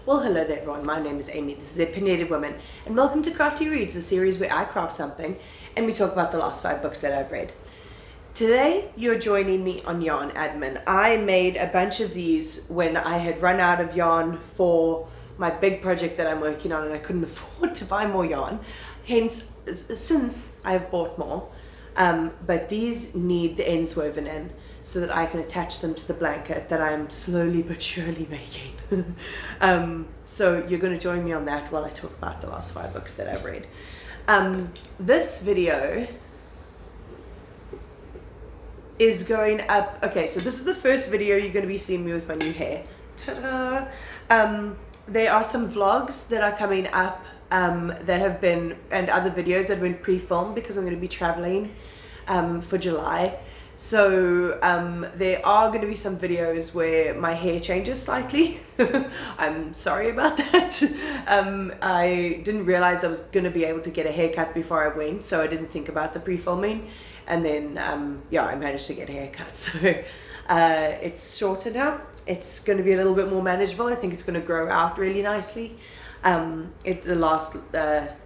Well, hello there everyone, my name is Amy, this is The Opinionated Woman, and welcome to Crafty Reads, the series where I craft something and we talk about the last 5 books that I've read. Today, you're joining me on yarn admin. I made a bunch of these when I had run out of yarn for my big project that I'm working on and I couldn't afford to buy more yarn. Hence, since I've bought more, but these need the ends woven in so that I can attach them to the blanket that I'm slowly but surely making. So you're going to join me on that while I talk about the last 5 books that I've read. This video is going up, okay, so this is the first video you're going to be seeing me with my new hair. Ta-da! There are some vlogs that are coming up that have been, and other videos that have been pre-filmed because I'm going to be traveling for July. So there are going to be some videos where my hair changes slightly. I'm sorry about that. I didn't realize I was going to be able to get a haircut before I went, so I didn't think about the pre-filming. And then, yeah, I managed to get a haircut. So it's shorter now. It's going to be a little bit more manageable. I think it's going to grow out really nicely. The last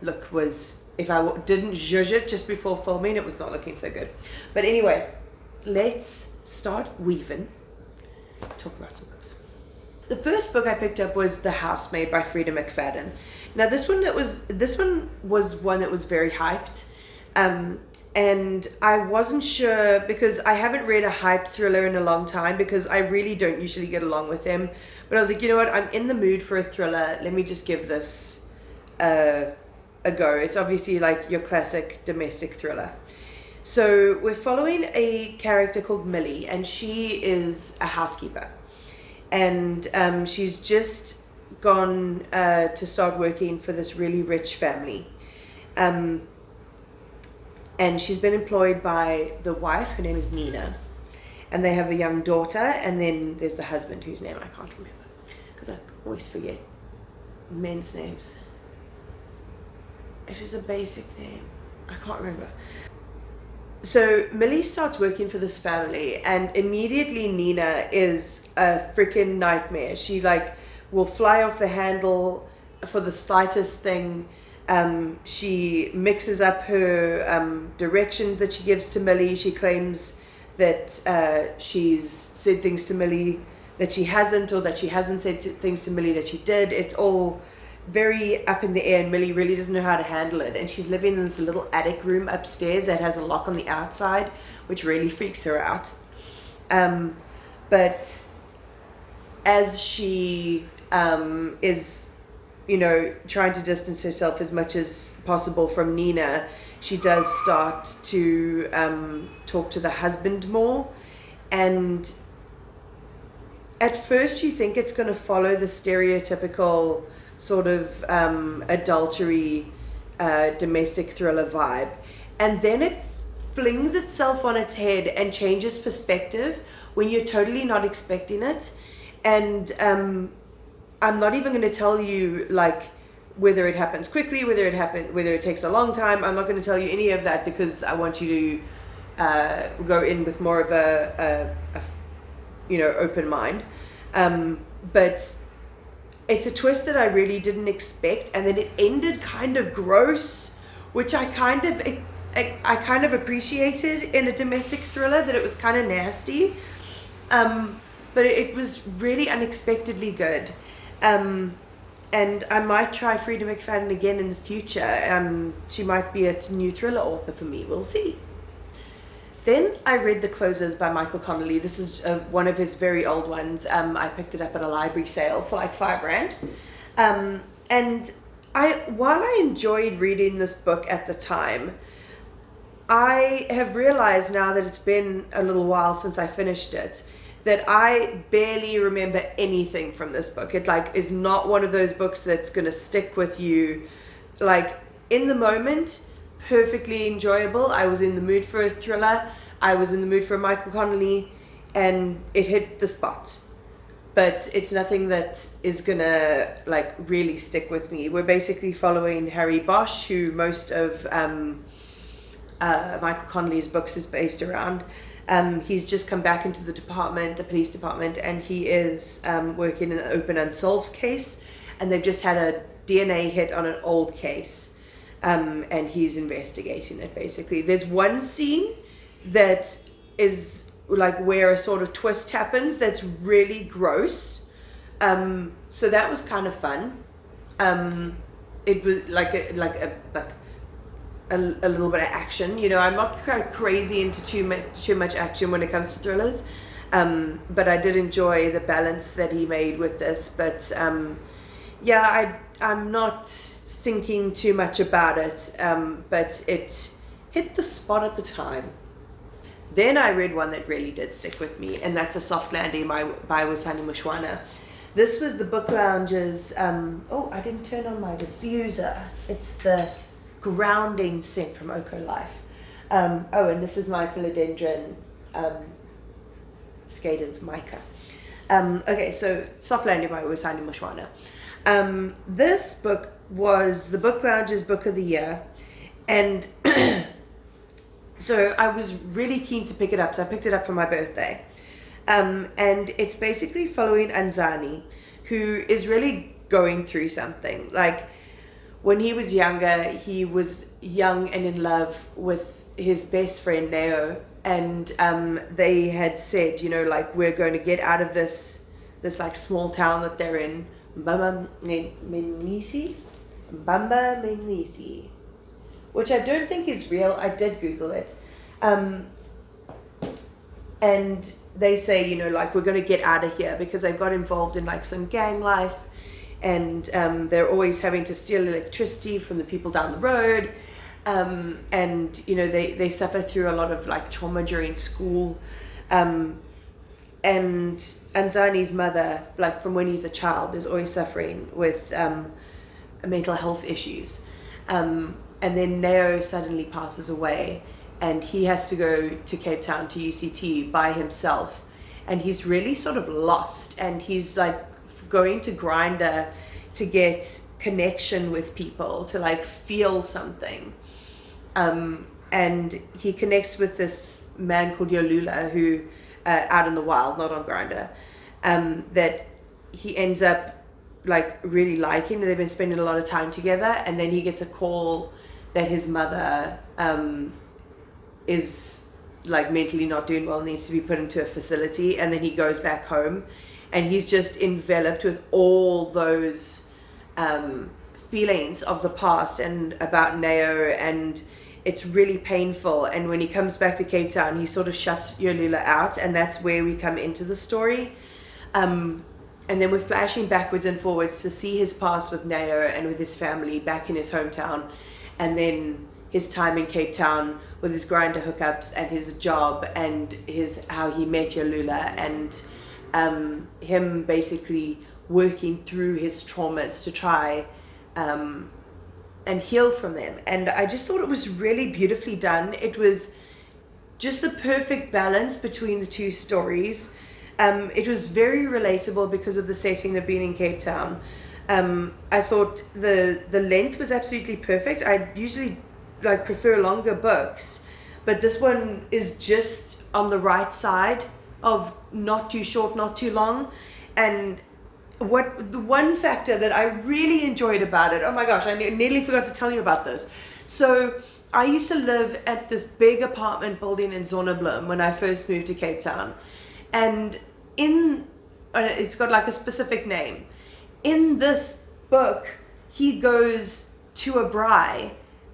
look was, if I didn't zhuzh it just before filming, it was not looking so good. But anyway, let's start weaving. Talk about some books. The first book I picked up was The Housemaid by Freida McFadden. Now this one was one that was very hyped. And I wasn't sure because I haven't read a hyped thriller in a long time because I really don't usually get along with them. But I was like, you know what, I'm in the mood for a thriller. Let me just give this a go. It's obviously like your classic domestic thriller. So we're following a character called Millie, and she is a housekeeper. And she's just gone to start working for this really rich family. And she's been employed by the wife, her name is Nina. And they have a young daughter, and then there's the husband, whose name I can't remember. Because I always forget men's names. It was a basic name. I can't remember. So Millie starts working for this family, and immediately Nina is a freaking nightmare. She like will fly off the handle for the slightest thing. She mixes up her directions that she gives to Millie. She claims that she's said things to Millie that she hasn't, or that she hasn't said things to Millie that she did. It's all very up in the air, and Millie really doesn't know how to handle it. And she's living in this little attic room upstairs that has a lock on the outside, which really freaks her out. But as she is, you know, trying to distance herself as much as possible from Nina, she does start to talk to the husband more. And at first you think it's going to follow the stereotypical sort of adultery domestic thriller vibe, and then it flings itself on its head and changes perspective when you're totally not expecting it. And I'm not even going to tell you like whether it happens quickly, whether it takes a long time. I'm not going to tell you any of that because I want you to go in with more of a you know, open mind. But it's a twist that I really didn't expect, and then it ended kind of gross, which I kind of appreciated in a domestic thriller, that it was kind of nasty. But it was really unexpectedly good. And I might try Freida McFadden again in the future. She might be a new thriller author for me, we'll see. Then I read The Closers by Michael Connolly. This is one of his very old ones. I picked it up at a library sale for like £5. And while I enjoyed reading this book at the time, I have realized now that it's been a little while since I finished it, that I barely remember anything from this book. It like is not one of those books that's gonna stick with you. Like in the moment, perfectly enjoyable. I was in the mood for a thriller. I was in the mood for Michael Connolly, and it hit the spot. But it's nothing that is gonna like really stick with me. We're basically following Harry Bosch, who most of Michael Connolly's books is based around. He's just come back into the police department, and he is working in an open unsolved case. and they've just had a DNA hit on an old case, and he's investigating it. Basically, there's one scene that is like where a sort of twist happens that's really gross, so that was kind of fun. It was like a little bit of action. You know, I'm not quite crazy into too much action when it comes to thrillers, but I did enjoy the balance that he made with this. But yeah, I'm not thinking too much about it, but it hit the spot at the time. Then I read one that really did stick with me, and that's A Soft Landing by Wisani Mushwana. This was the Book Lounge's, oh, I didn't turn on my diffuser. It's the grounding scent from Oko Life. Oh, and this is my philodendron, Skaden's mica. Okay, so Soft Landing by Wisani Mushwana. This book was the Book Lounge's Book of the Year, and so I was really keen to pick it up, so I picked it up for my birthday. And it's basically following Anzani, who is really going through something. Like, when he was younger, he was young and in love with his best friend Neo, and they had said, you know, like, we're going to get out of this like small town that they're in, Bamba Menisi, which I don't think is real. I did Google it. And they say, you know, like, we're going to get out of here because they've got involved in like some gang life, and they're always having to steal electricity from the people down the road, and you know, they suffer through a lot of like trauma during school, and Anzani's mother, like from when he's a child, is always suffering with mental health issues, and then Neo suddenly passes away, and he has to go to Cape Town, to UCT, by himself. And he's really sort of lost, and he's like going to Grindr to get connection with people, to like feel something. And he connects with this man called Yolula, who, out in the wild, not on Grindr, that he ends up like really liking. They've been spending a lot of time together, and then he gets a call that his mother is like mentally not doing well, needs to be put into a facility, and then he goes back home, and he's just enveloped with all those feelings of the past and about Neo, and it's really painful. And when he comes back to Cape Town, he sort of shuts Yolula out, and that's where we come into the story. And then we're flashing backwards and forwards to see his past with Neo and with his family back in his hometown, and then his time in Cape Town with his Grindr hookups and his job and how he met Yolula, and him basically working through his traumas to try and heal from them. And I just thought it was really beautifully done. It was just the perfect balance between the two stories. It was very relatable because of the setting of being in Cape Town. I thought the length was absolutely perfect. I usually like prefer longer books, but this one is just on the right side of not too short, not too long. And the one factor that I really enjoyed about it, oh my gosh, I nearly forgot to tell you about this. So I used to live at this big apartment building in Zonneblom when I first moved to Cape Town, and it's got like a specific name. In this book, he goes to a braai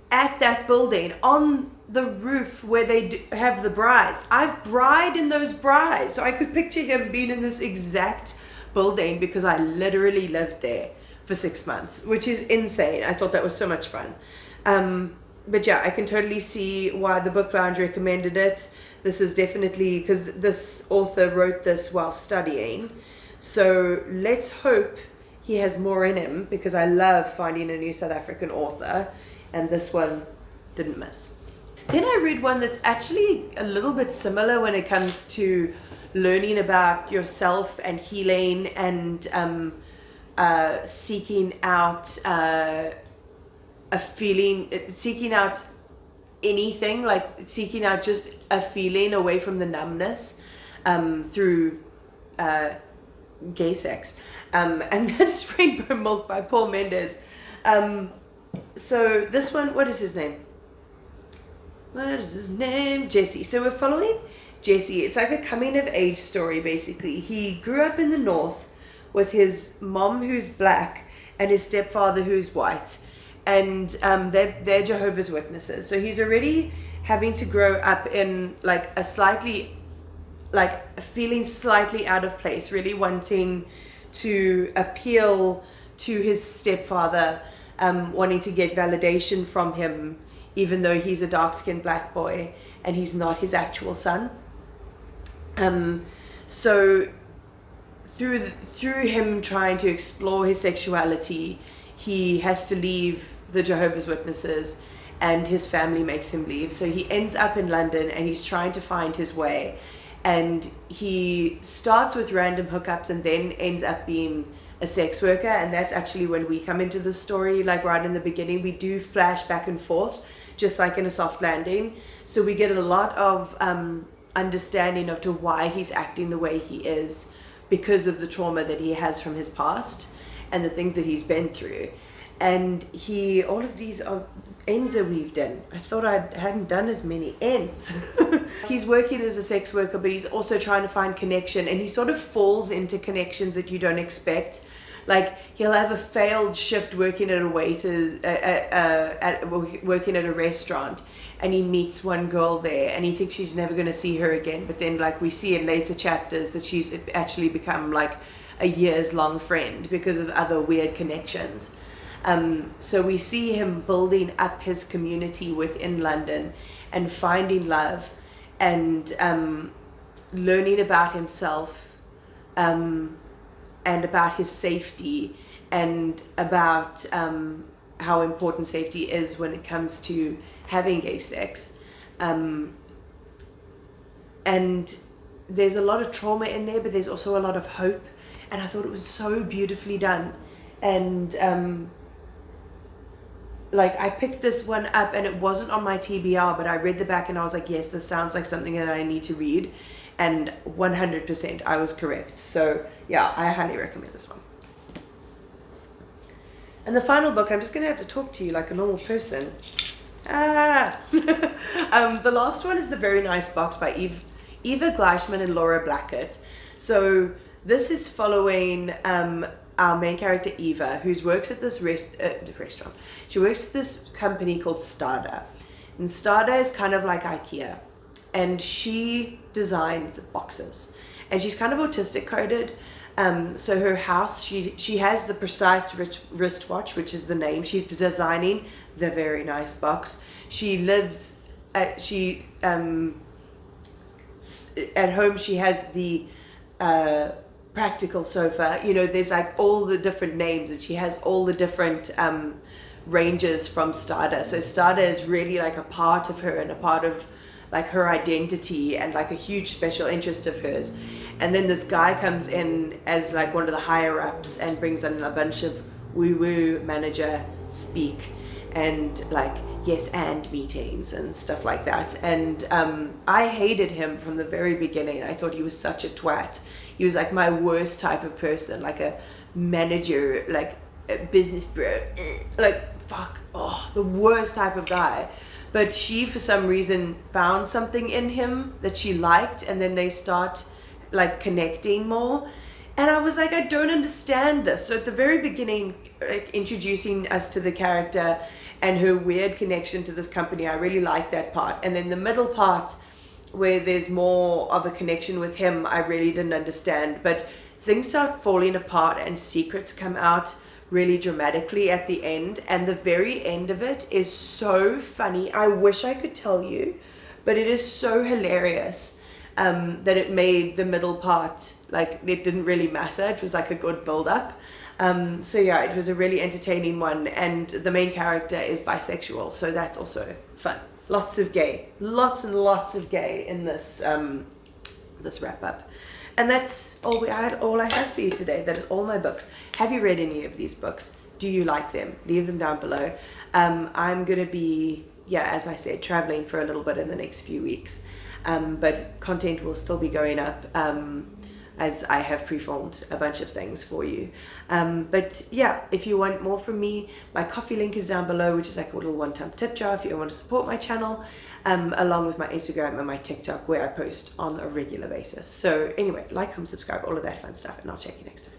at that building on the roof where they have the braais. I've braaied in those braais, so I could picture him being in this exact building because I literally lived there for 6 months, which is insane. I thought that was so much fun. But yeah, I can totally see why the Book Lounge recommended it. This is definitely, because this author wrote this while studying, so let's hope he has more in him, because I love finding a new South African author, and this one didn't miss. Then I read one that's actually a little bit similar when it comes to learning about yourself and healing and seeking out seeking out anything, like seeking out just a feeling away from the numbness through gay sex. And that's Rainbow Milk by Paul Mendez. So this one, what is his name? Jesse. So we're following Jesse. It's like a coming of age story, basically. He grew up in the north with his mom who's black and his stepfather who's white, and they're Jehovah's Witnesses. So he's already having to grow up in like a slightly, like feeling slightly out of place, really wanting to appeal to his stepfather, wanting to get validation from him, even though he's a dark-skinned black boy and he's not his actual son. So through him trying to explore his sexuality, he has to leave the Jehovah's Witnesses, and his family makes him leave. So he ends up in London and he's trying to find his way. And he starts with random hookups and then ends up being a sex worker. And that's actually when we come into the story, like right in the beginning. We do flash back and forth, just like in A Soft Landing. So we get a lot of understanding of to why he's acting the way he is, because of the trauma that he has from his past and the things that he's been through. And all of these ends are weaved in. I thought I hadn't done as many ends. He's working as a sex worker, but he's also trying to find connection, and he sort of falls into connections that you don't expect. Like he'll have a failed shift working at a working at a restaurant, and he meets one girl there and he thinks she's never going to see her again, but then like we see in later chapters that she's actually become like a years long friend because of other weird connections. So we see him building up his community within London and finding love and learning about himself, and about his safety, and about how important safety is when it comes to having gay sex. And there's a lot of trauma in there, but there's also a lot of hope, and I thought it was so beautifully done. And like I picked this one up and it wasn't on my TBR, but I read the back and I was like, yes, this sounds like something that I need to read, and 100% I was correct. So yeah, I highly recommend this one. And the final book, I'm just gonna have to talk to you like a normal person. The last one is The Very Nice Box by Eva Gleichman and Laura Blackett. So this is following our main character Eva, who works at this restaurant. She works at this company called Stada, and Stada is kind of like IKEA, and she designs boxes, and she's kind of autistic coded. So her house, she has the precise wristwatch, which is the name. She's designing the very nice box. She lives at home. She has the practical sofa. You know, there's like all the different names, and she has all the different ranges from Stada. So Stada is really like a part of her and a part of like her identity and like a huge special interest of hers. And then this guy comes in as like one of the higher ups and brings in a bunch of woo-woo manager speak and like yes and meetings and stuff like that. And I hated him from the very beginning. I thought he was such a twat. He was like my worst type of person, like a manager, like a business bro, like fuck, the worst type of guy. But she, for some reason, found something in him that she liked, and then they start like connecting more. And I was like, I don't understand this. So at the very beginning, like introducing us to the character and her weird connection to this company, I really liked that part. And then the middle part, where there's more of a connection with him, I really didn't understand. But things start falling apart and secrets come out really dramatically at the end, and the very end of it is so funny. I wish I could tell you, but it is so hilarious that it made the middle part, like it didn't really matter. It was like a good build up. So yeah, it was a really entertaining one, and the main character is bisexual, so that's also fun. Lots of gay, lots and lots of gay in this this wrap up. And that's all I have for you today. That is all my books. Have you read any of these books? Do you like them? Leave them down below. I'm gonna be, as I said, traveling for a little bit in the next few weeks, but content will still be going up as I have pre-filmed a bunch of things for you. But yeah, if you want more from me, my Kofi link is down below, which is like a little one-time tip jar if you want to support my channel, along with my Instagram and my TikTok, where I post on a regular basis. So anyway, like, comment, subscribe, all of that fun stuff, and I'll check you next time.